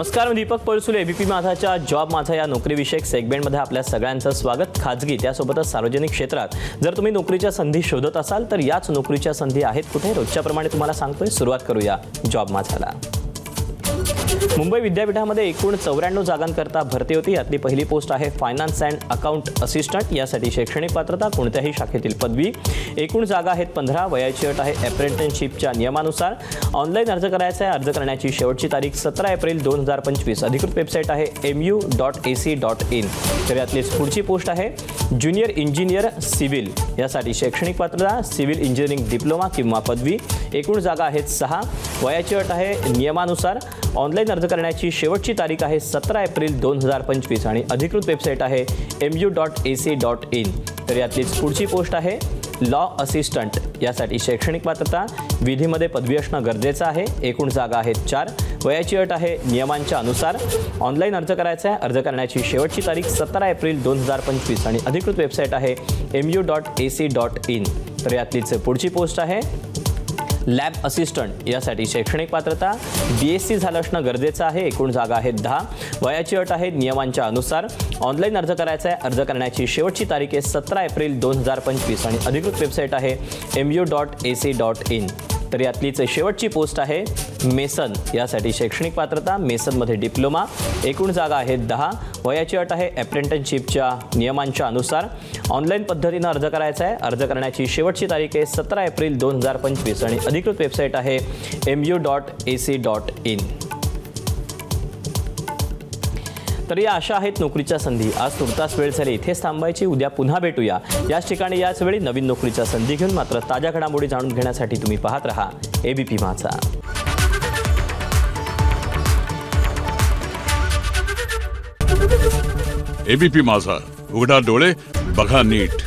नमस्कार, मी Deepak Palsule. ABP माझाच्या job माझा या नोकरीविषयक सेगमेंटमध्ये आपल्या सगळ्यांचं स्वागत. खाजगी त्यासोबतच सार्वजनिक क्षेत्रात जर तुम्ही नोकरीच्या संधी शोधत असाल तर याच नोकरीच्या संधी आहेत कुठे, रोजच्या प्रमाणे तुम्हाला सांगतोय. सुरुवात करूया जॉब माझाला. मुंबई विद्यापीठामध्ये एकूण 94 जागांकरता भरती होती. यातली पहिली पोस्ट आहे फायनान्स अँड अकाउंट असिस्टंट. यासाठी शैक्षणिक पात्रता कोणत्याही शाखेतील पदवी. एकूण जागा आहेत 15. वयाची अट आहे अप्रेंटिसशिपच्या नियमानुसार. ऑनलाईन अर्ज करायचा आहे. अर्ज करण्याची शेवटची तारीख 17 एप्रिल 2025. अधिकृत वेबसाईट आहे mu.ac.in. तर यातलीच पुढची पोस्ट आहे ज्युनियर इंजिनियर सिव्हिल. यासाठी शैक्षणिक पात्रता सिव्हिल इंजिनिअरिंग डिप्लोमा किंवा पदवी. एकूण जागा आहेत 6. वयाची अट आहे नियमानुसार. ऑनलाईन अर्ज करण्याची शेवटची तारीख आहे 17 एप्रिल 2025 आणि अधिकृत वेबसाईट आहे mu.ac.in. तर यातलीच पुढची पोस्ट आहे लॉ असिस्टंट. यासाठी शैक्षणिक पात्रता विधीमध्ये पदवी असणं गरजेचं आहे. एकूण जागा आहेत 4. वयाची अट आहे नियमांच्या अनुसार. ऑनलाईन अर्ज करायचा आहे. अर्ज करण्याची शेवटची तारीख 17 एप्रिल 2025 आणि अधिकृत वेबसाईट आहे mu.ac.in. तर यातलीच पुढची पोस्ट आहे लॅब असिस्टंट. यासाठी शैक्षणिक पात्रता BSc झालं असणं गरजेचं आहे. एकूण जागा आहेत 10. वयाची अट आहे नियमांच्या अनुसार. ऑनलाईन अर्ज करायचा आहे. अर्ज करण्याची शेवटची तारीख आहे 17 एप्रिल 2025 आणि अधिकृत वेबसाईट आहे mu.ac.in. तर यातलीच शेवटची पोस्ट आहे मेसन. यासाठी शैक्षणिक पात्रता मेसनमध्ये डिप्लोमा. एकूण जागा आहेत 10. वयाची अट आहे अप्रेंटिसशिपच्या नियमांच्या अनुसार. ऑनलाईन पद्धतीनं अर्ज करायचा आहे. अर्ज करण्याची शेवटची तारीख आहे 17 एप्रिल 2025 आणि अधिकृत वेबसाईट आहे mu.ac.in. तर या अशा आहेत नोकरीच्या संधी. आज तुर्तास वेळ झाली इथेच थांबायची. उद्या पुन्हा भेटूया याच ठिकाणी याच वेळी नवीन नोकरीच्या संधी घेऊन. मात्र ताज्या घडामोडी जाणून घेण्यासाठी तुम्ही पाहत रहा एबीपी माझा. एबीपी माझा, उघडा डोळे बघा नीट.